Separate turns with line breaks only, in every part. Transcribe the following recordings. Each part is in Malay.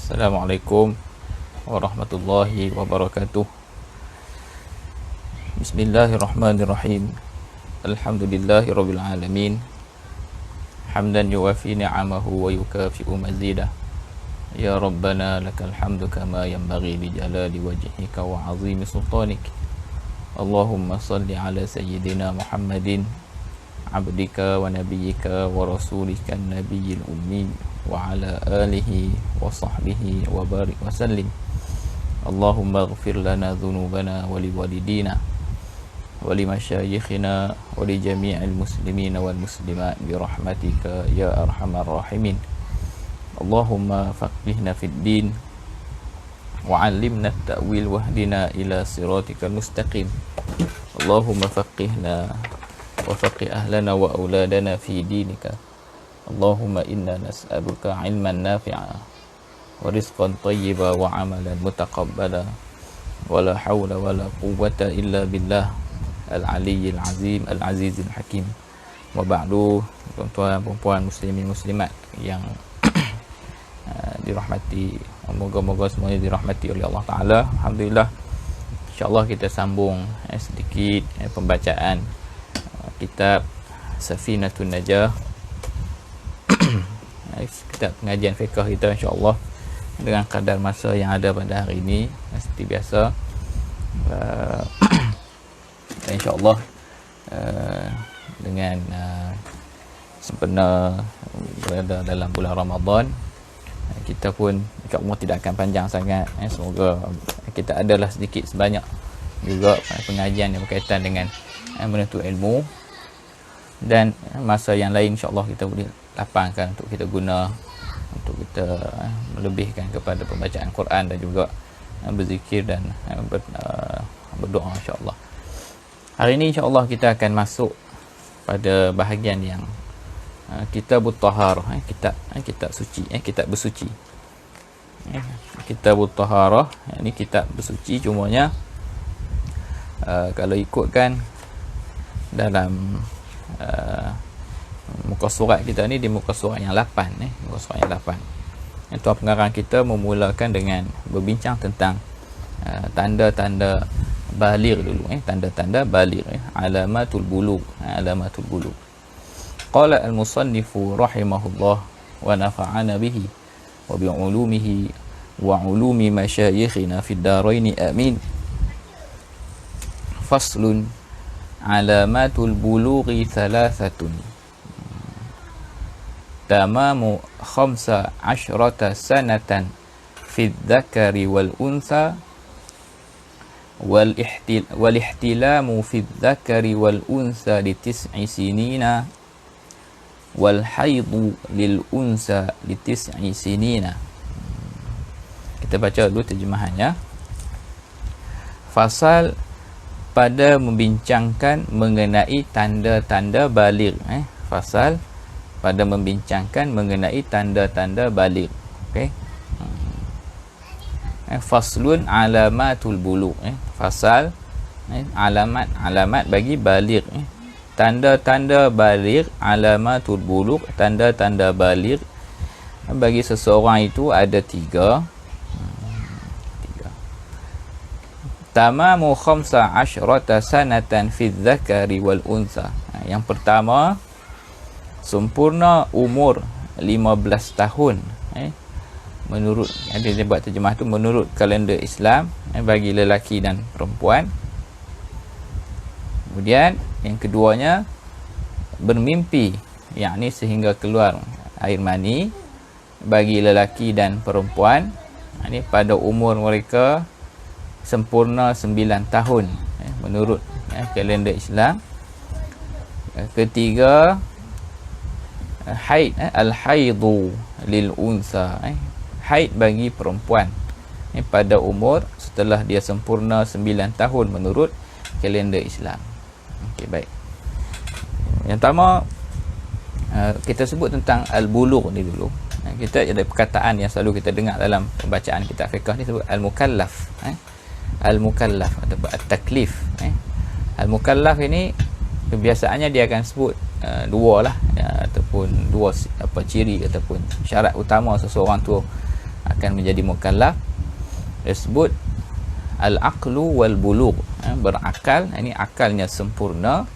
Assalamualaikum warahmatullahi wabarakatuh. Bismillahirrahmanirrahim. Alhamdulillahirabbil alamin. Hamdan yuwafi ni'amahu wa yukafi'u mazidah. Ya Rabbana lakal hamdu kama yanbaghi li jalali wajhika wa 'azimi sultanik. Allahumma salli ala sayyidina Muhammadin abdika wa nabiyyika wa rasulika an-nabiyil ummi wa ala alihi wa sahbihi wa barik wa sallim. Allahumma ighfir lana dhunubana wa liwalidina wa limasyayikhina wa li jami'il muslimina wal muslimat bi rahmatika ya arhamar rahimin. Allahumma faqihna fid din wa 'allimna at-ta'wil wahdina ila siratikal mustaqim. Allahumma faqihna wa faqih ahlana wa auladana fi dinika. Allahumma inna nas'aluka ilman nafi'a wa rizqan tayyiba wa amalan mutaqabbala wa la hawla wa la quwwata illa billah al-aliyyil azim al-azizil hakim. Wa ba'du, tuan-tuan puan muslimin muslimat yang dirahmati, moga-moga semuanya dirahmati oleh Allah Ta'ala. Alhamdulillah, insyaAllah kita sambung sedikit pembacaan kitab Safinatun Najah, kitab pengajian fiqh kita, insyaAllah dengan kadar masa yang ada pada hari ini seperti biasa. Dan insyaAllah dengan sempena berada dalam bulan Ramadan, kita pun insyaAllah tidak akan panjang sangat. Semoga kita adalah sedikit sebanyak juga pengajian yang berkaitan dengan menuntut ilmu, dan masa yang lain insyaAllah kita boleh lapangkan untuk kita guna untuk kita melebihkan kepada pembacaan Quran dan juga berzikir dan berdoa insyaAllah. Hari ini insyaAllah kita akan masuk pada bahagian yang Kitabut Taharah, kitab suci, kitab bersuci. Kitabut Taharah, ini kitab bersuci, cumanya kalau ikutkan dalam muka surat kita ni, di muka surat yang 8, muka surat yang 8, tuan pengarang kita memulakan dengan berbincang tentang tanda-tanda baligh dulu, tanda-tanda baligh, alamatul bulugh, alamatul bulugh. Qala al-musannifu rahimahullah wa nafa'ana bihi wa bi'ulumihi wa ulumi masyayikhina fid darain amin. Faslun, alamatul bulughi thalathatun. Tamamu 15 sanatan fi dzakari wal untha wal ihtilamu fi dzakari wal untha li 9 sinina wal haidu lil unsa li 9 sinina. Kita baca dulu terjemahannya. Fasal pada membincangkan mengenai tanda-tanda baligh. Fasal pada membincangkan mengenai tanda-tanda baligh. Okey. Faslun alamatul bulugh. Fasal alamat bagi baligh. Tanda-tanda baligh, alamatul bulugh, tanda-tanda baligh bagi seseorang itu ada 3. Tamamu 15 sanatan fi dzakari wal untha. Yang pertama, sempurna umur 15 tahun. Menurut, dia buat terjemah tu menurut kalender Islam, bagi lelaki dan perempuan. Kemudian yang keduanya, bermimpi, yakni sehingga keluar air mani bagi lelaki dan perempuan, ini pada umur mereka sempurna 9 tahun menurut kalender Islam. Ketiga, haid, al-haidu lil unsa, haid bagi perempuan pada umur setelah dia sempurna 9 tahun menurut kalender Islam. Okey, baik. Yang pertama, kita sebut tentang al-bulugh ni dulu. Kita ada perkataan yang selalu kita dengar dalam pembacaan kitab fiqh ni, sebut al-mukallaf. Al-mukallaf atau at-taklif. Al-mukallaf ini kebiasaannya dia akan sebut dua lah, ataupun dua ciri ataupun syarat utama seseorang tu akan menjadi mukallaf disebut al-aqlu wal bulugh, berakal, ini akalnya sempurna,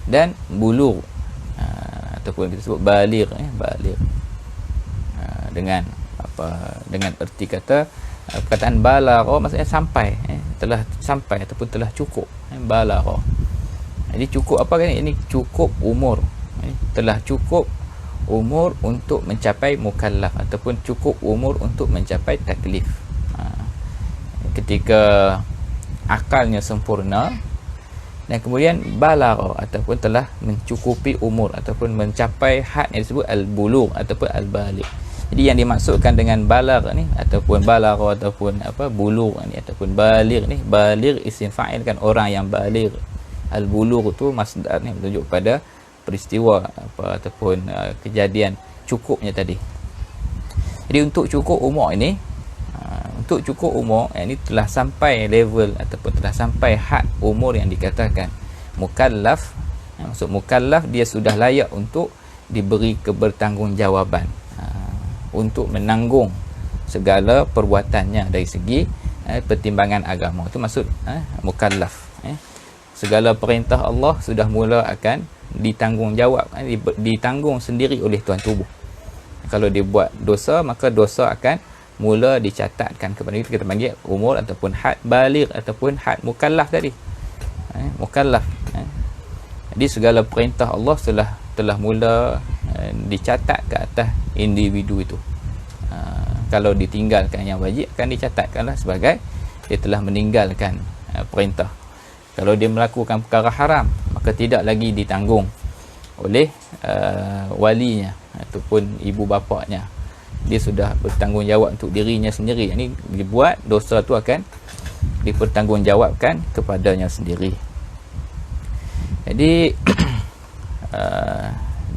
dan bulugh, ataupun kita sebut baligh, baligh, dengan dengan erti kata perkataan balagha maksudnya sampai, telah sampai ataupun telah cukup, balagha. Jadi cukup apa kan ini? Cukup umur, telah cukup umur untuk mencapai mukallaf ataupun cukup umur untuk mencapai taklif. Ketika akalnya sempurna dan kemudian balagha ataupun telah mencukupi umur ataupun mencapai had yang disebut al-bulugh ataupun al-baligh. Jadi yang dimaksudkan dengan balagh ni ataupun balagha ataupun bulugh ni ataupun baligh ni, baligh isim fa'il kan, orang yang baligh. Al-bulugh tu masdar ni menunjuk pada peristiwa ataupun kejadian cukupnya tadi. Jadi untuk cukup umur ini, untuk cukup umur ini telah sampai level ataupun telah sampai had umur yang dikatakan mukallaf. Maksud mukallaf, dia sudah layak untuk diberi kebertanggungjawaban, untuk menanggung segala perbuatannya dari segi pertimbangan agama. Itu maksud mukallaf. Segala perintah Allah sudah mula akan ditanggungjawab, ditanggung sendiri oleh tuan tubuh. Kalau dia buat dosa, maka dosa akan mula dicatatkan kepada kita panggil umur ataupun had baligh ataupun had mukallaf tadi. Mukallaf. Jadi segala perintah Allah telah mula dicatat ke atas individu itu. Kalau ditinggalkan yang wajib, akan dicatatkanlah sebagai dia telah meninggalkan perintah. Kalau dia melakukan perkara haram, maka tidak lagi ditanggung oleh walinya ataupun ibu bapanya. Dia sudah bertanggungjawab untuk dirinya sendiri. Ini dibuat, dosa tu akan dipertanggungjawabkan kepadanya sendiri. Jadi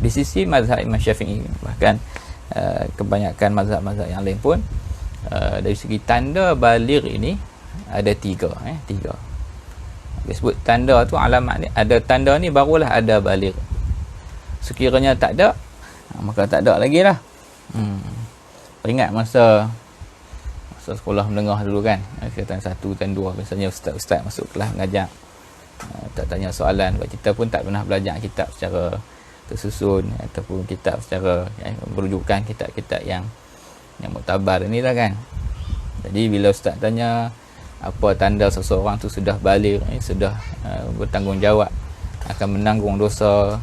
di sisi mazhab Imam Syafi'i, bahkan kebanyakan mazhab-mazhab yang lain pun, dari segi tanda baligh ini ada tiga. Disebut tanda tu, alamat ni, ada tanda ni barulah ada baligh. Sekiranya tak ada, maka tak ada lagi lah. Ingat masa sekolah menengah dulu kan, tahun 1, tahun 2, biasanya ustaz masuk kelas mengajar, tak tanya soalan. Kita pun tak pernah belajar kitab secara tersusun ataupun kitab secara merujukan kitab-kitab yang muktabar ni lah kan. Jadi bila ustaz tanya apa tanda seseorang tu sudah baligh, sudah bertanggungjawab, akan menanggung dosa,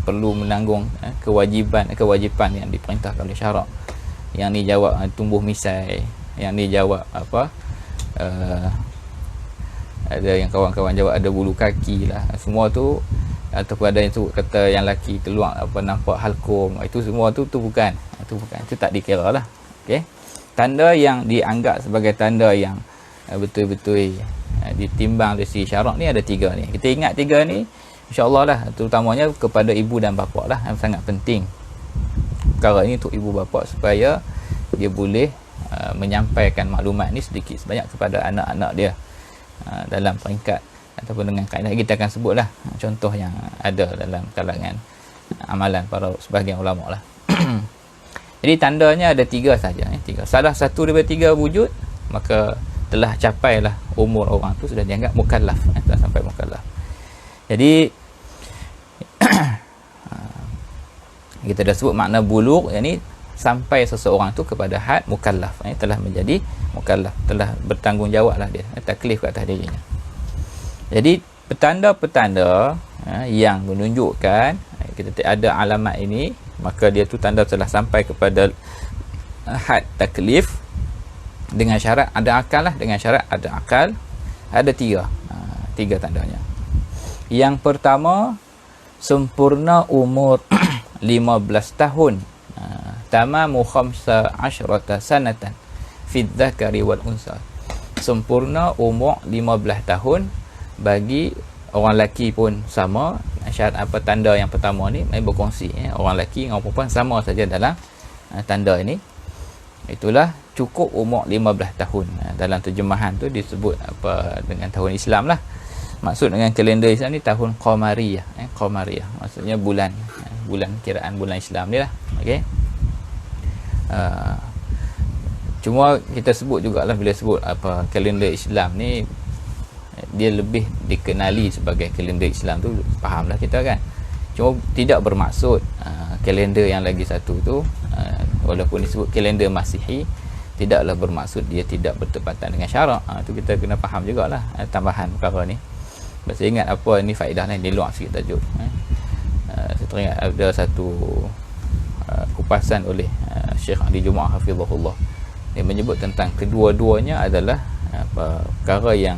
perlu menanggung kewajipan yang diperintahkan oleh syarak. Yang ni jawab tumbuh misai, yang ni jawab ada yang kawan-kawan jawab ada bulu kaki lah, semua tu. Ataupun ada yang tu kata yang laki keluar nampak halkum, itu semua tu bukan, itu tak dikira lah. Okey, tanda yang dianggap sebagai tanda yang betul-betul ditimbang dari segi syarak ni ada 3 ni. Kita ingat 3 ni insya-Allah lah, terutamanya kepada ibu dan bapa lah, yang sangat penting perkara ini untuk ibu bapa, supaya dia boleh menyampaikan maklumat ni sedikit sebanyak kepada anak-anak dia dalam peringkat ataupun dengan kaedah kita akan sebutlah contoh yang ada dalam kalangan amalan para sebahagian ulama lah. Jadi tandanya ada 3 saja, 3. Salah satu daripada 3 wujud, maka telah capailah umur orang tu, sudah dianggap mukallaf, telah sampai mukallaf. Jadi kita dah sebut makna bulugh, yakni sampai seseorang tu kepada had mukallaf, telah menjadi mukallaf, telah bertanggungjawablah dia, taklif ke atas dirinya. Jadi petanda-petanda yang menunjukkan kita ada alamat ini, maka dia tu tanda telah sampai kepada had taklif dengan syarat ada akal lah, dengan syarat ada akal. Ada 3 tandanya. Yang pertama, sempurna umur 15 tahun, tamamu 15 sanatan fi dzakari wal unsa. Sempurna umur 15 tahun bagi orang lelaki pun sama. Syarat tanda yang pertama ni berkongsi, orang lelaki dengan perempuan sama saja dalam tanda ini. Itulah cukup umur 15 tahun. Dalam terjemahan tu disebut dengan tahun Islam lah. Maksud dengan kalender Islam ni tahun Qamariyah. Qamariyah maksudnya bulan kiraan bulan Islam ni lah. Okey. Cuma kita sebut jugalah, bila sebut apa kalender Islam ni, dia lebih dikenali sebagai kalender Islam tu, fahamlah kita kan. Cuma tidak bermaksud kalender yang lagi satu tu, walaupun disebut kalender Masihi, tidaklah bermaksud dia tidak bertepatan dengan syarak. Tu kita kena faham jugalah tambahan perkara ni. Saya ingat apa ni faedah ni, di luar sikit tajuk. Saya teringat ada satu kupasan oleh Syekh Ali Jumaah Hafizahullah. Dia menyebut tentang kedua-duanya adalah perkara yang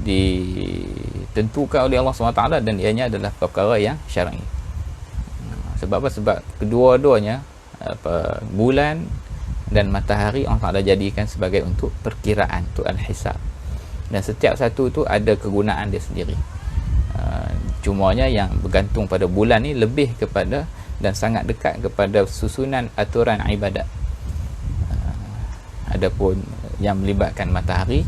ditentukan oleh Allah SWT, dan ianya adalah perkara yang syar'i. Sebab apa? Sebab kedua-duanya bulan dan matahari Allah Ta'ala jadikan sebagai untuk perkiraan, untuk al-hisab, dan setiap satu tu ada kegunaan dia sendiri. Cumanya yang bergantung pada bulan ni lebih kepada dan sangat dekat kepada susunan aturan ibadat. Adapun yang melibatkan matahari,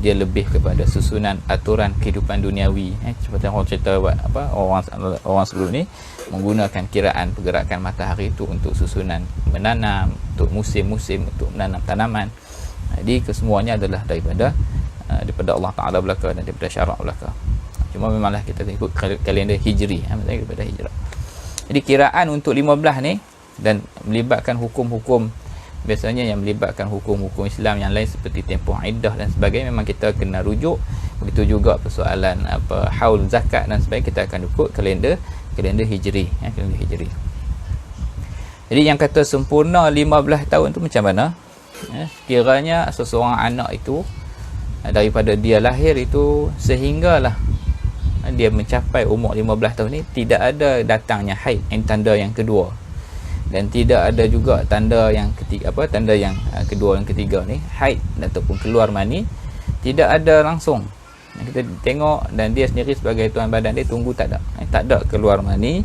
dia lebih kepada susunan aturan kehidupan duniawi. Seperti orang cerita orang sebelum ni menggunakan kiraan pergerakan matahari itu untuk susunan menanam, untuk musim-musim, untuk menanam tanaman. Jadi kesemuanya adalah daripada Allah Ta'ala belaka dan daripada syarak belaka. Cuma memanglah kita ikut kalender hijri, maksudnya daripada hijrah. Jadi kiraan untuk 15 ni dan melibatkan hukum-hukum, biasanya yang melibatkan hukum-hukum Islam yang lain seperti tempoh iddah dan sebagainya, memang kita kena rujuk. Begitu juga persoalan haul zakat dan sebagainya, kita akan ikut kalender hijri, kalender hijri. Jadi yang kata sempurna 15 tahun tu macam mana? Kiranya seseorang anak itu daripada dia lahir itu sehinggalah dia mencapai umur 15 tahun ni, tidak ada datangnya haid, ini tanda yang kedua, dan tidak ada juga tanda yang ketiga, tanda yang kedua dan ketiga ni, haid ataupun keluar mani, tidak ada langsung. Kita tengok dan dia sendiri sebagai tuan badan dia tunggu, tak ada keluar mani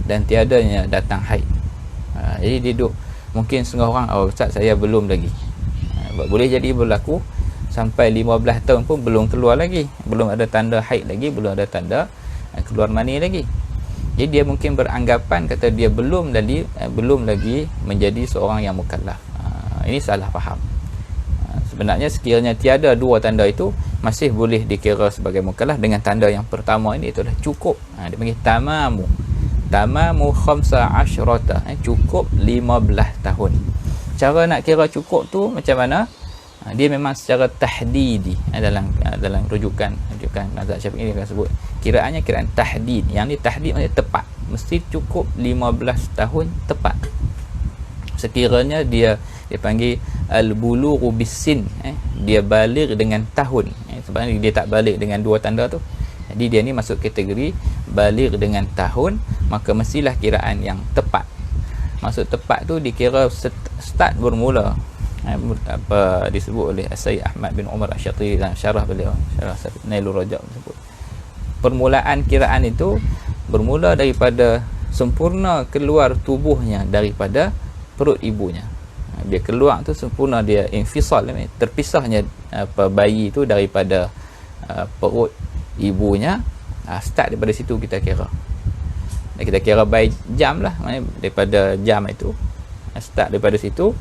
dan tiadanya datang haid. Jadi dia duduk, mungkin setengah orang, Ustaz saya belum lagi. Boleh jadi berlaku sampai 15 tahun pun belum keluar lagi, belum ada tanda haid lagi, belum ada tanda keluar mani lagi. Jadi dia mungkin beranggapan kata dia belum lagi menjadi seorang yang mukallaf. Ini salah faham. Sebenarnya sekiranya tiada dua tanda itu, masih boleh dikira sebagai mukallaf dengan tanda yang pertama ini, itulah cukup. Dia panggil tamamu khamsa asyrata, cukup 15 tahun. Cara nak kira cukup tu macam mana? Dia memang secara tahdidi, dalam rujukan mazhab Syafi'i ini akan sebut kiraannya kiraan tahdid. Yang ni tahdid maksudnya tepat, mesti cukup 15 tahun tepat. Sekiranya dia panggil al-bulughu bis-sin, dia baligh dengan tahun. Sebenarnya dia tak baligh dengan dua tanda tu. Jadi dia ni masuk kategori baligh dengan tahun, maka mestilah kiraan yang tepat. Maksud tepat tu dikira start bermula, disebut oleh Sayyid Ahmad bin Umar Asy-Syatiri dalam syarah beliau, syarah Nailur Rajab disebut. Permulaan kiraan itu bermula daripada sempurna keluar tubuhnya daripada perut ibunya. Dia keluar tu sempurna, dia infisal, terpisahnya bayi itu daripada perut ibunya. Start daripada situ kita kira. Dan kita kira by jam lah, daripada jam itu start daripada situ.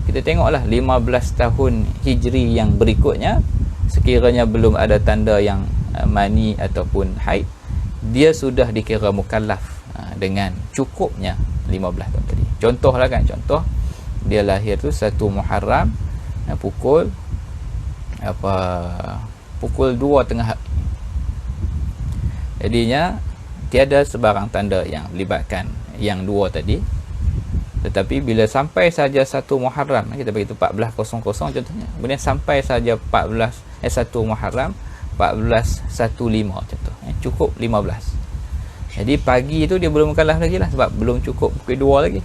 Kita tengoklah 15 tahun hijri yang berikutnya, sekiranya belum ada tanda yang mani ataupun haid, dia sudah dikira mukallaf dengan cukupnya 15 tahun tadi. Contohlah kan, dia lahir tu 1 Muharram pukul 2 tengah hari. Jadinya tiada sebarang tanda yang melibatkan yang dua tadi. Tetapi bila sampai saja 1 Muharram, kita bagi tu 14.00 contohnya, kemudian sampai saja 1 Muharram 14.15 contoh, cukup 15. Jadi pagi tu dia belum mukallaf lagi lah, sebab belum cukup pukul 2 lagi.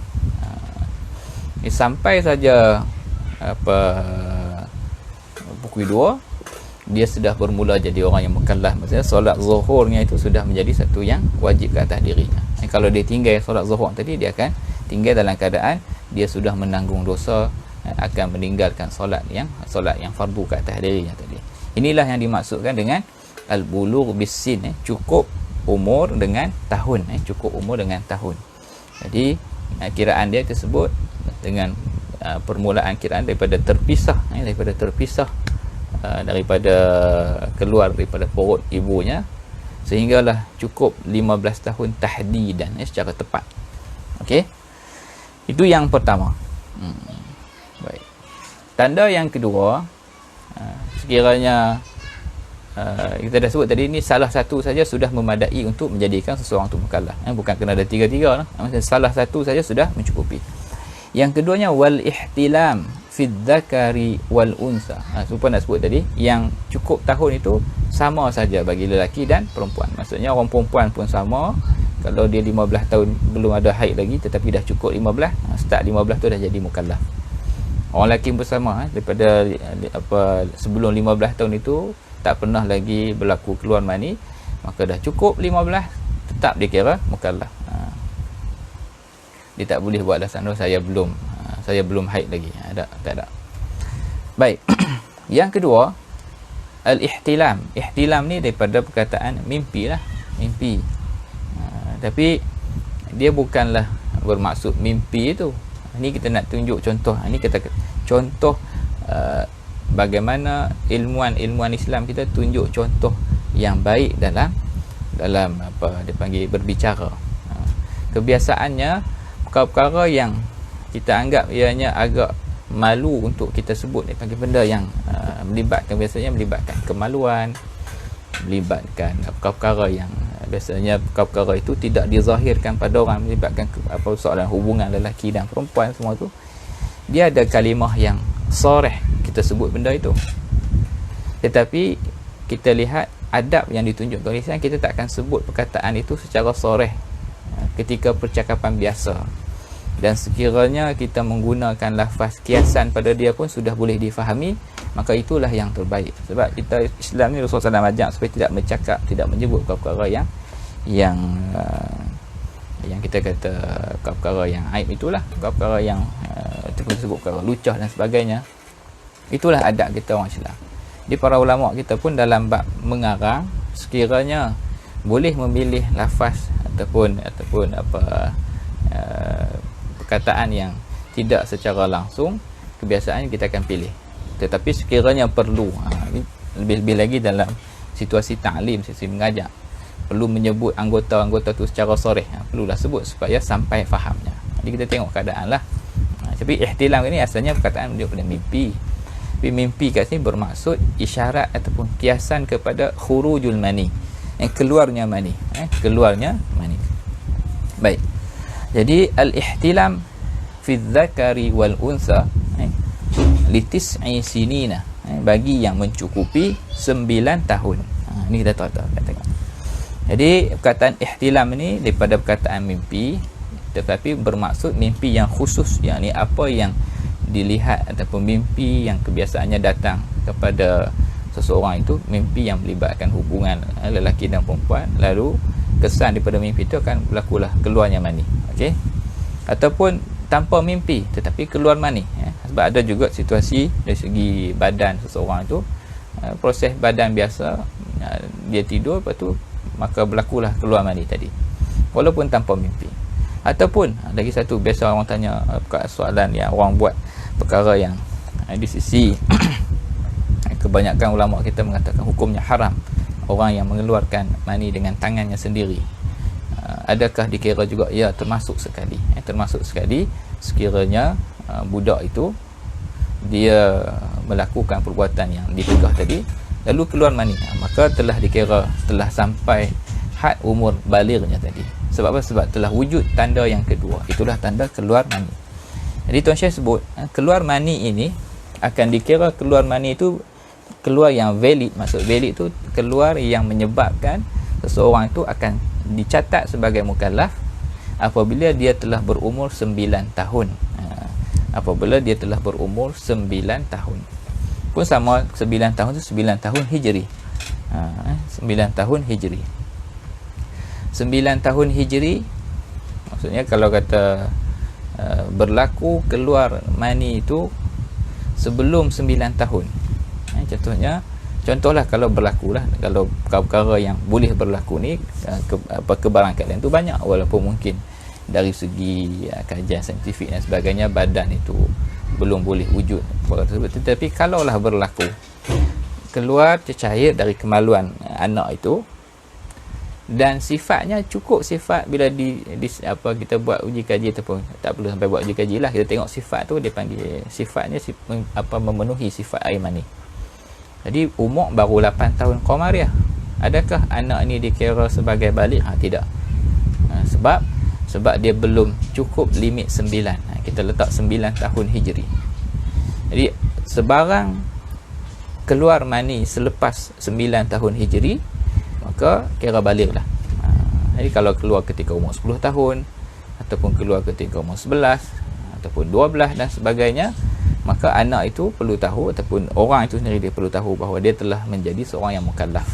Sampai saja pukul 2, dia sudah bermula jadi orang yang mukallaf. Maksudnya solat zuhurnya itu sudah menjadi satu yang wajib ke atas dirinya. Kalau dia tinggal solat zuhur tadi, dia akan tinggal dalam keadaan dia sudah menanggung dosa, akan meninggalkan solat yang fardu ke atas dirinya tadi. Inilah yang dimaksudkan dengan al-bulugh bis-sin, cukup umur dengan tahun, cukup umur dengan tahun. Jadi kiraan dia tersebut dengan permulaan kiraan daripada terpisah daripada keluar daripada perut ibunya, sehinggalah cukup 15 tahun tahdidan, secara tepat. Okey, itu yang pertama. Baik. Tanda yang kedua, sekiranya kita dah sebut tadi, ni salah satu saja sudah memadai untuk menjadikan seseorang itu mukallaf, bukan kena ada tiga-tiga lah. Salah satu saja sudah mencukupi. Yang keduanya wal ihtilam fi dzakari wal unsa. Supaya nak sebut tadi, yang cukup tahun itu sama saja bagi lelaki dan perempuan. Maksudnya orang perempuan pun sama, kalau dia 15 tahun belum ada haid lagi tetapi dah cukup 15, start 15 tu dah jadi mukallaf. Orang lelaki pun sama, daripada sebelum 15 tahun itu tak pernah lagi berlaku keluar mani, maka dah cukup 15 tetap dikira mukallaf. Dia tak boleh buat alasan saya belum haid lagi. Tak ada. Baik. Yang kedua, al-ihtilam. Ihtilam ni daripada perkataan mimpi lah. Mimpi. Tapi dia bukanlah bermaksud mimpi itu. Ini kita nak tunjuk contoh. Ini kita contoh bagaimana ilmuwan Islam kita tunjuk contoh yang baik dalam apa dia panggil berbicara. Kebiasaannya perkara-perkara yang kita anggap ianya agak malu untuk kita sebut, dia panggil benda yang biasanya melibatkan kemaluan, melibatkan perkara-perkara yang biasanya perkara-perkara itu tidak dizahirkan pada orang, melibatkan soalan hubungan lelaki dan perempuan, semua tu dia ada kalimah yang sarih kita sebut benda itu. Tetapi kita lihat adab yang ditunjukkan oleh Islam, kita tak akan sebut perkataan itu secara sarih ketika percakapan biasa. Dan sekiranya kita menggunakan lafaz kiasan pada dia pun sudah boleh difahami, maka itulah yang terbaik. Sebab kita Islam ni Rasulullah SAW ajak supaya tidak bercakap, tidak menyebut perkara yang kita kata perkara yang aib, itulah perkara yang kita sebut perkara lucah dan sebagainya. Itulah adab kita orang Islam. Di para ulama kita pun dalam bab mengarang, sekiranya boleh memilih lafaz ataupun perkataan yang tidak secara langsung, kebiasaan kita akan pilih. Tetapi sekiranya perlu, lebih-lebih lagi dalam situasi ta'lim, situasi mengajar, perlu menyebut anggota-anggota tu secara soreh, perlulah sebut supaya sampai fahamnya. Jadi kita tengok keadaan lah. Tapi ihtilam ini asalnya perkataan dia pada mimpi. Tapi mimpi kat sini bermaksud isyarat ataupun kiasan kepada khurujul mani, keluarnya mani. Keluarnya mani. Baik. Jadi al-ihtilam fi dzakari wal unsa li tis'i sinina, bagi yang mencukupi 9 tahun. Ini kita tengok. Jadi perkataan ihtilam ini daripada perkataan mimpi, tetapi bermaksud mimpi yang khusus, yakni apa yang dilihat ataupun mimpi yang kebiasaannya datang kepada seseorang itu, mimpi yang melibatkan hubungan lelaki dan perempuan, lalu kesan daripada mimpi itu akan berlakulah keluarnya mani. Okey, ataupun tanpa mimpi tetapi keluar mani, sebab ada juga situasi dari segi badan seseorang itu, proses badan biasa, dia tidur, lepas tu maka berlakulah keluar mani tadi walaupun tanpa mimpi. Ataupun lagi satu, biasa orang tanya soalan yang orang buat perkara yang di sisi kebanyakan ulama kita mengatakan hukumnya haram orang yang mengeluarkan mani dengan tangannya sendiri. Adakah dikira juga? Ya, termasuk sekali. Termasuk sekali sekiranya budak itu dia melakukan perbuatan yang dicegah tadi lalu keluar mani, maka telah dikira telah sampai had umur balighnya tadi. Sebab apa? Sebab telah wujud tanda yang kedua, itulah tanda keluar mani. Jadi Tuan Syekh sebut keluar mani ini akan dikira keluar mani itu keluar yang valid. Maksud valid itu keluar yang menyebabkan seseorang itu akan dicatat sebagai mukallaf apabila dia telah berumur 9 tahun. Apabila dia telah berumur 9 tahun. Pun sama, 9 tahun itu 9 tahun Hijri. 9 tahun Hijri. 9 tahun Hijri maksudnya kalau kata berlaku keluar mani itu sebelum 9 tahun. Contohlah kalau berlaku lah, kalau perkara yang boleh berlaku ni, kebarangkalian tu banyak, walaupun mungkin dari segi kajian saintifik dan sebagainya badan itu belum boleh wujud perkara tersebut. Tetapi kalaulah berlaku keluar cecair dari kemaluan anak itu, dan sifatnya cukup sifat bila kita buat uji kaji, ataupun tak perlu sampai buat uji kaji lah, kita tengok sifat tu, dia panggil sifatnya memenuhi sifat air mani. Jadi umur baru 8 tahun qamariah, adakah anak ni dikira sebagai balik? Tidak. Sebab dia belum cukup limit 9. Kita letak 9 tahun hijri. Jadi sebarang keluar mani selepas 9 tahun hijri, maka kira balik lah. Jadi kalau keluar ketika umur 10 tahun, ataupun keluar ketika umur 11, ataupun 12 dan sebagainya, maka anak itu perlu tahu, ataupun orang itu sendiri dia perlu tahu bahawa dia telah menjadi seorang yang mukallaf.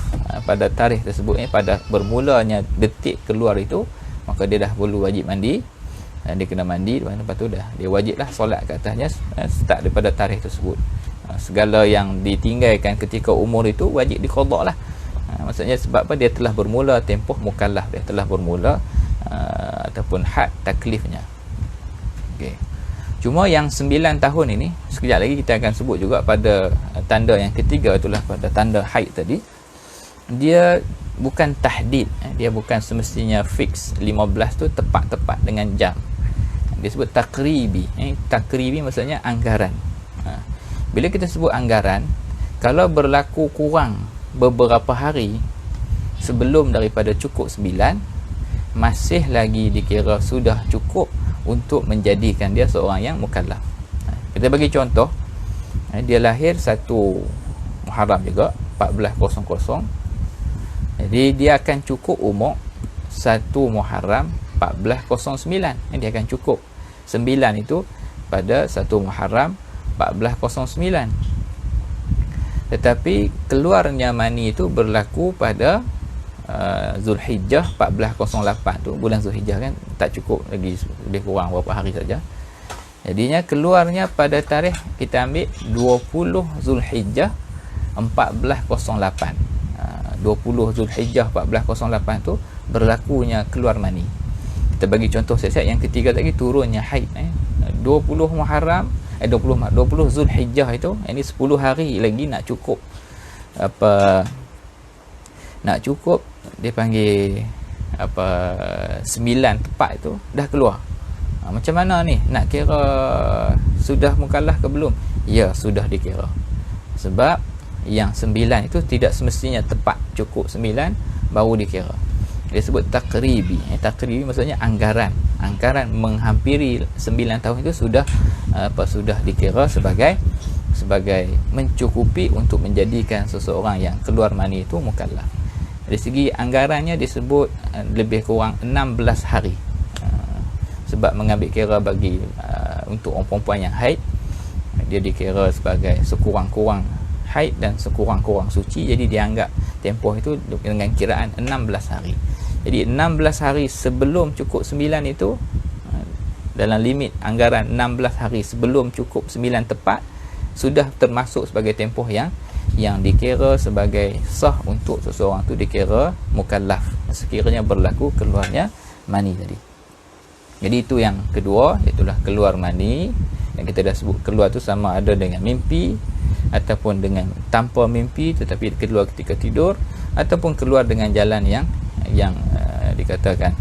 Pada tarikh tersebut, pada bermulanya detik keluar itu, maka dia dah perlu wajib mandi. Dia kena mandi, lepas tu dah dia wajiblah solat ke atasnya start daripada tarikh tersebut. Segala yang ditinggalkan ketika umur itu wajib diqada lah. Maksudnya sebab apa? Dia telah bermula tempoh mukallaf, dia telah bermula ataupun had taklifnya. Okey. Cuma yang 9 tahun ini, sekejap lagi kita akan sebut juga pada tanda yang ketiga, itulah pada tanda haid tadi. Dia bukan tahdid, dia bukan semestinya fix 15 tu tepat-tepat dengan jam. Dia sebut takribi. Takribi maksudnya anggaran. Bila kita sebut anggaran, kalau berlaku kurang beberapa hari sebelum daripada cukup 9, masih lagi dikira sudah cukup untuk menjadikan dia seorang yang mukallaf. Kita bagi contoh, dia lahir 1 Muharram juga 1400. Jadi dia akan cukup umur 1 Muharram 1409. Dia akan cukup 9 itu pada 1 Muharram 1409. Tetapi keluarnya mani itu berlaku pada Zulhijjah 1408 tu, bulan Zulhijjah kan, tak cukup lagi, lebih kurang berapa hari saja. Jadinya keluarnya pada tarikh kita ambil 20 Zulhijjah 1408. 20 Zulhijjah 1408 tu berlakunya keluar mani. Kita bagi contoh siap-siap yang ketiga tadi, turunnya haid. 20 Muharram 20 Zulhijjah itu, ini 10 hari lagi nak cukup dia panggil 9 tepat itu dah keluar. Macam mana ni nak kira sudah mukallaf ke belum? Ya, sudah dikira. Sebab yang 9 itu tidak semestinya tepat cukup 9 baru dikira. Dia sebut takribi. Takribi maksudnya anggaran menghampiri 9 tahun itu sudah dikira sebagai mencukupi untuk menjadikan seseorang yang keluar mani itu mukallaf. Dari segi anggarannya disebut lebih kurang 16 hari. Sebab mengambil kira bagi untuk orang perempuan yang haid, dia dikira sebagai sekurang-kurang haid dan sekurang-kurang suci. Jadi dianggap tempoh itu dengan kiraan 16 hari. Jadi 16 hari sebelum cukup 9 itu, dalam limit anggaran 16 hari sebelum cukup 9 tepat, sudah termasuk sebagai tempoh yang dikira sebagai sah untuk seseorang tu dikira mukallaf sekiranya berlaku keluarnya mani tadi. Jadi itu yang kedua, itulah keluar mani. Yang kita dah sebut keluar tu sama ada dengan mimpi ataupun dengan tanpa mimpi tetapi keluar ketika tidur, ataupun keluar dengan jalan yang dikatakan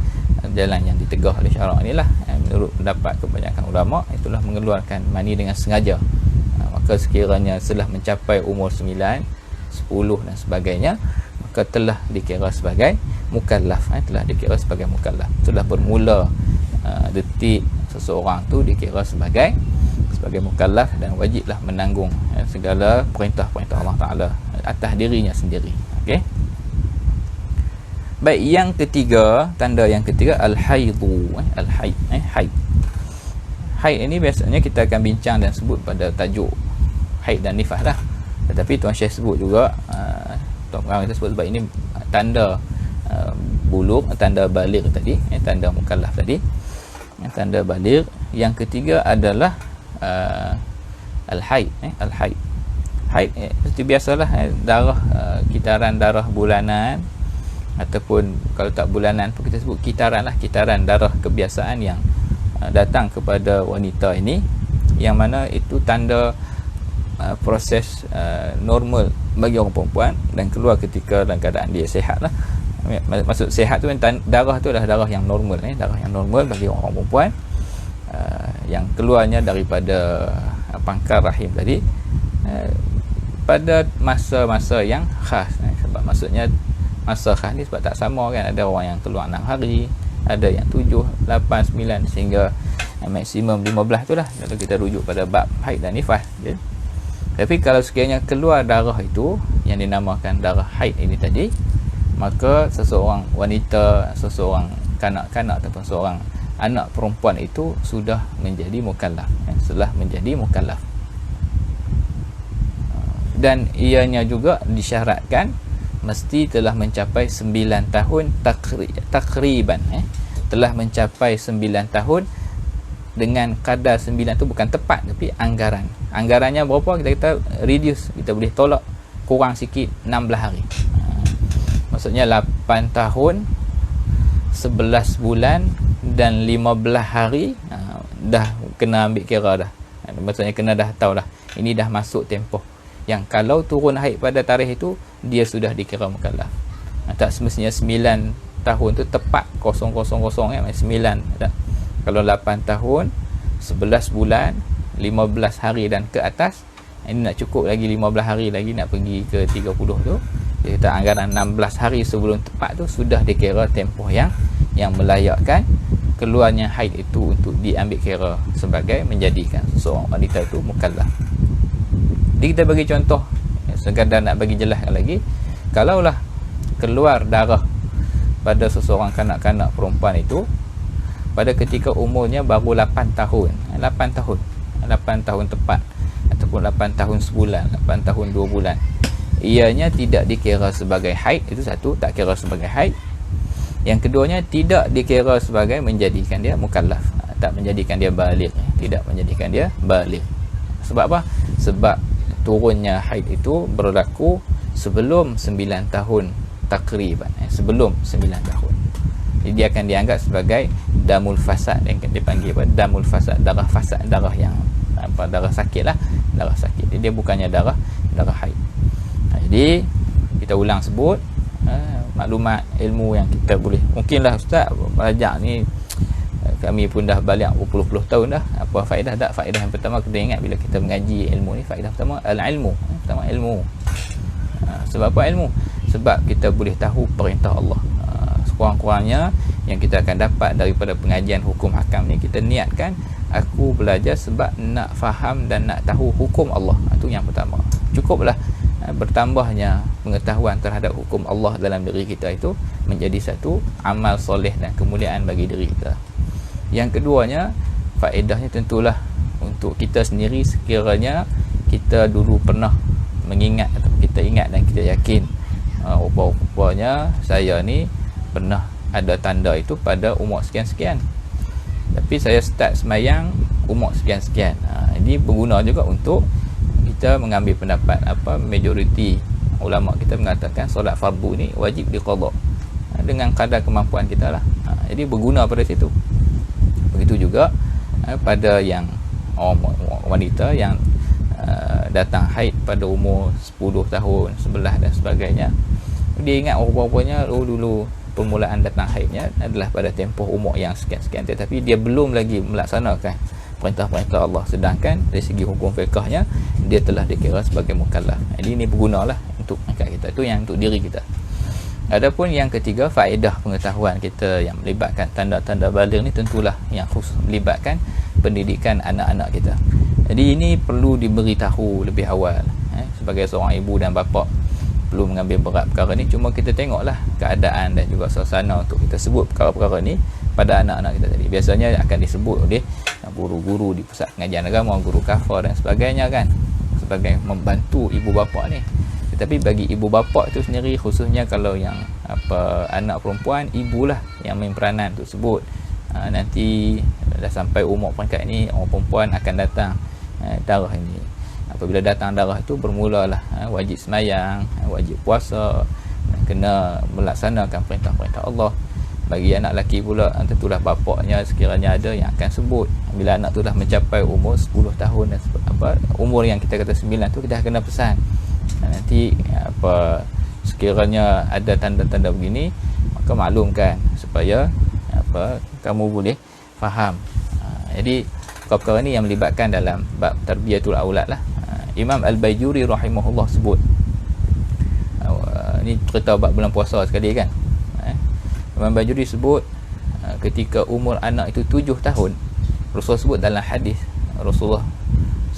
jalan yang ditegah oleh syarak inilah, menurut pendapat kebanyakan ulama, itulah mengeluarkan mani dengan sengaja. Maka sekiranya setelah mencapai umur 9, 10 dan sebagainya, maka telah dikira sebagai mukallaf. Telah dikira sebagai mukallaf. Telah bermula detik seseorang tu dikira sebagai mukallaf dan wajiblah menanggung segala perintah-perintah Allah Ta'ala atas dirinya sendiri. Okey. Baik, yang ketiga, tanda yang ketiga al-haidu. Haid. Haid ini biasanya kita akan bincang dan sebut pada tajuk haid dan nifas lah. Tetapi Tuan Syekh sebut juga, Tuan Pengarang kita sebut sebab ini tanda bulugh, tanda baligh tadi, tanda mukallaf tadi, tanda baligh. Yang ketiga adalah al-haid. Al-haid seperti biasalah, darah, kitaran darah bulanan, ataupun kalau tak bulanan pun kita sebut kitaran lah, kitaran darah kebiasaan yang datang kepada wanita ini yang mana itu tanda proses normal bagi orang perempuan, dan keluar ketika dalam keadaan dia sihat lah. Maksud sihat tu, darah tu adalah darah yang normal, darah yang normal bagi orang perempuan, yang keluarnya daripada pangkal rahim tadi pada masa-masa yang khas. Sebab maksudnya masa khas ni sebab tak sama kan, ada orang yang keluar 6 hari, ada yang 7, 8, 9 sehingga maksimum 15 tu lah kalau kita rujuk pada bab haid dan nifas ya. Tapi kalau sekiranya keluar darah itu yang dinamakan darah haid ini tadi, maka seseorang wanita, seseorang kanak-kanak ataupun seorang anak perempuan itu sudah menjadi mukallaf, setelah menjadi mukallaf. Dan ianya juga disyaratkan mesti telah mencapai 9 tahun takriban, telah mencapai 9 tahun dengan kadar 9 tu bukan tepat tapi anggarannya berapa, kita kata reduce, kita boleh tolak kurang sikit 16 hari. Maksudnya 8 tahun 11 bulan dan 15 hari dah kena ambil kira dah. Maksudnya kena dah tahu dah ini dah masuk tempoh yang kalau turun haid pada tarikh itu dia sudah dikira mukallaf. Tak semestinya 9 tahun tu tepat 000 9 tak. Kalau 8 tahun 11 bulan 15 hari dan ke atas, ini nak cukup lagi 15 hari lagi nak pergi ke 30 tu, kita anggaran 16 hari sebelum tepat tu sudah dikira tempoh yang melayakkan keluarnya haid itu untuk diambil kira sebagai menjadikan seorang wanita itu mukallaf. Jadi kita bagi contoh sekadar nak bagi jelaskan lagi, kalaulah keluar darah pada seseorang kanak-kanak perempuan itu pada ketika umurnya baru 8 tahun 8 tahun tepat ataupun 8 tahun sebulan, 8 tahun 2 bulan, ianya tidak dikira sebagai haid. Itu satu, tak kira sebagai haid. Yang keduanya, tidak dikira sebagai menjadikan dia mukallaf, tak menjadikan dia baligh, tidak menjadikan dia baligh. Sebab apa? Sebab turunnya haid itu berlaku sebelum 9 tahun takriban, sebelum 9 tahun. Jadi dia akan dianggap sebagai damul fasad, yang dipanggil apa? Damul fasad, darah fasad, darah yang apa, darah sakit lah, darah sakit. Jadi dia bukannya darah haid. Jadi kita ulang sebut maklumat ilmu yang kita boleh, mungkinlah ustaz belajar ni kami pun dah balik berpuluh-puluh tahun dah, apa faedah tak? Faedah yang pertama kita ingat bila kita mengaji ilmu ni, faedah pertama al-ilmu, pertama ilmu. Sebab apa ilmu? Sebab kita boleh tahu perintah Allah. Sekurang-kurangnya yang kita akan dapat daripada pengajian hukum hakam ni, kita niatkan aku belajar sebab nak faham dan nak tahu hukum Allah. Itu yang pertama. Cukuplah bertambahnya pengetahuan terhadap hukum Allah dalam diri kita itu menjadi satu amal soleh dan kemuliaan bagi diri kita. Yang keduanya, faedahnya tentulah untuk kita sendiri sekiranya kita dulu pernah mengingat atau kita ingat dan kita yakin rupa-rupanya saya ni pernah ada tanda itu pada umur sekian-sekian, tapi saya start semayang umur sekian-sekian. Ini berguna juga untuk kita mengambil pendapat apa majoriti ulama kita mengatakan solat fardu ni wajib diqada dengan kadar kemampuan kita lah. Jadi berguna pada situ. Begitu juga pada yang wanita yang datang haid pada umur 10 tahun, 11 dan sebagainya. Dia ingat rupa-rupanya dulu permulaan datang haidnya adalah pada tempoh umur yang sekian-sekian, tetapi dia belum lagi melaksanakan perintah-perintah Allah, sedangkan dari segi hukum fiqahnya dia telah dikira sebagai mukallaf. Jadi ini bergunalah untuk kita, itu yang untuk diri kita. Adapun yang ketiga, faedah pengetahuan kita yang melibatkan tanda-tanda baligh ni tentulah yang khusus melibatkan pendidikan anak-anak kita. Jadi ini perlu diberitahu lebih awal. Sebagai seorang ibu dan bapa perlu mengambil berat perkara ni. Cuma kita tengoklah keadaan dan juga suasana untuk kita sebut perkara-perkara ni pada anak-anak kita tadi. Biasanya akan disebut oleh guru-guru di pusat pengajian agama, guru kafar dan sebagainya kan, sebagai membantu ibu bapa ni. Tetapi bagi ibu bapa itu sendiri, khususnya kalau yang anak perempuan, ibulah yang main peranan untuk sebut. Nanti dah sampai umur peringkat ini, orang perempuan akan datang darah ini. Apabila datang darah itu, bermulalah wajib semayang, wajib puasa, kena melaksanakan perintah-perintah Allah. Bagi anak lelaki pula, tentulah bapaknya sekiranya ada yang akan sebut. Bila anak tu dah mencapai umur 10 tahun dan umur yang kita kata 9 tu, kita dah kena pesan. Nanti sekiranya ada tanda-tanda begini, maka maklumkan supaya kamu boleh faham. Jadi perkara ni yang melibatkan dalam bab tarbiyatul aulad lah. Imam Al-Bajuri rahimahullah sebut, ni cerita bab bulan puasa sekali kan. Imam Bajuri sebut ketika umur anak itu 7 tahun, Rasulullah sebut dalam hadis, Rasulullah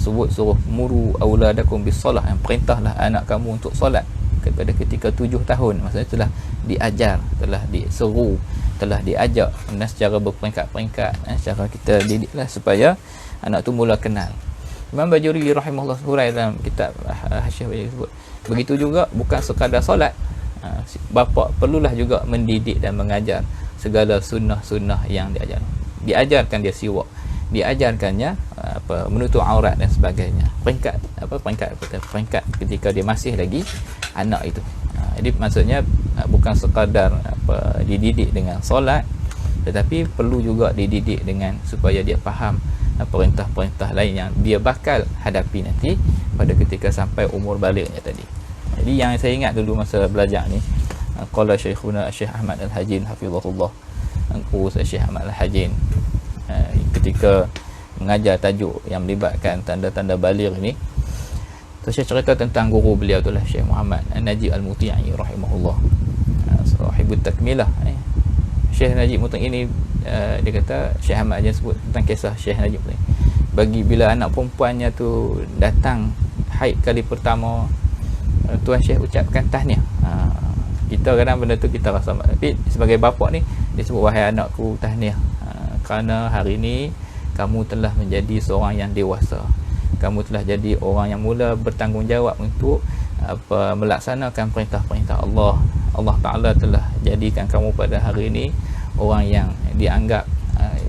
sebut suruh muru auladakum bis-solah, yang perintahlah anak kamu untuk solat kepada ketika 7 tahun. Maksudnya telah diajar, telah diseru, telah diajak secara berperingkat-peringkat, secara kita didiklah supaya anak tu mula kenal. Imam Bajuri rahimahullah hurai dalam kitab Hasyiah sebut, begitu juga bukan sekadar solat, bapa perlulah juga mendidik dan mengajar segala sunnah-sunnah yang diajarkan dia siwak, diajarkannya menutup aurat dan sebagainya, peringkat ketika dia masih lagi anak itu. Jadi maksudnya bukan sekadar dididik dengan solat, tetapi perlu juga dididik dengan supaya dia faham perintah-perintah lain yang dia bakal hadapi nanti pada ketika sampai umur balignya tadi. Jadi yang saya ingat dulu masa belajar ni, qala Syekhuna Syekh Ahmad Al-Hajin hafizahullah, Angku Syekh Ahmad Al-Hajin, ketika mengajar tajuk yang melibatkan tanda-tanda baligh ni, so Syekh cerita tentang guru beliau tu lah, Syekh Muhammad An-Najib Al-Muti'i rahimahullah, sahibut takmilah. Syekh Najib Muti'i ni, dia kata, Syekh Ahmad Al-Hajin sebut tentang kisah Syekh Najib ni, bagi bila anak perempuannya tu datang haid kali pertama, Tuan Syekh ucapkan tahniah. Kita kadang benda tu kita rasa, tapi sebagai bapa ni dia sebut, wahai anakku, tahniah, kerana hari ni kamu telah menjadi seorang yang dewasa, kamu telah jadi orang yang mula bertanggungjawab untuk melaksanakan perintah-perintah Allah. Allah Ta'ala telah jadikan kamu pada hari ini orang yang dianggap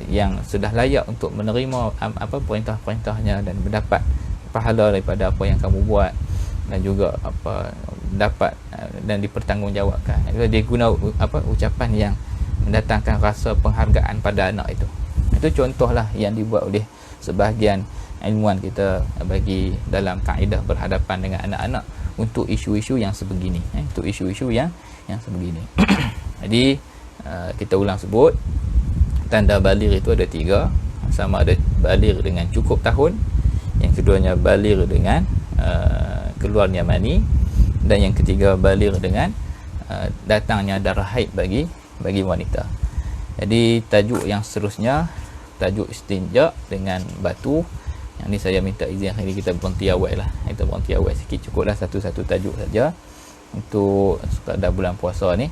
yang sudah layak untuk menerima perintah-perintahnya dan mendapat pahala daripada apa yang kamu buat, dan juga dapat dan dipertanggungjawabkan. Dia guna ucapan yang mendatangkan rasa penghargaan pada anak itu. Itu contohlah yang dibuat oleh sebahagian ilmuwan kita bagi dalam kaedah berhadapan dengan anak-anak untuk isu-isu yang sebegini, untuk isu-isu yang sebegini. Jadi kita ulang sebut, tanda baligh itu ada 3. Sama ada baligh dengan cukup tahun, yang keduanya baligh dengan keluarnya mani, dan yang ketiga baligh dengan datangnya darah haid bagi wanita. Jadi tajuk yang seterusnya, tajuk istinja dengan batu. Yang ni saya minta izin hari ni kita berhenti awal lah, kita berhenti awal sikit, cukuplah satu-satu tajuk saja untuk sekadar bulan puasa ni.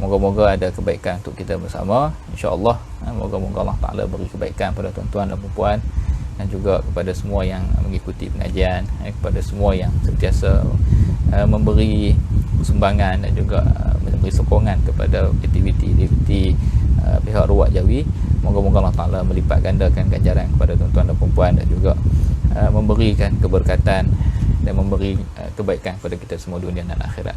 Moga-moga ada kebaikan untuk kita bersama, insya-Allah. Moga-moga Allah Ta'ala beri kebaikan pada tuan-tuan dan puan-puan, dan juga kepada semua yang mengikuti pengajian, kepada semua yang sentiasa memberi sumbangan dan juga memberi sokongan kepada aktiviti pihak Ruwak Jawi. Moga-moga Allah Ta'ala melipat gandakan ganjaran kepada tuan-tuan dan puan-puan, dan juga memberikan keberkatan dan memberi kebaikan kepada kita semua dunia dan akhirat.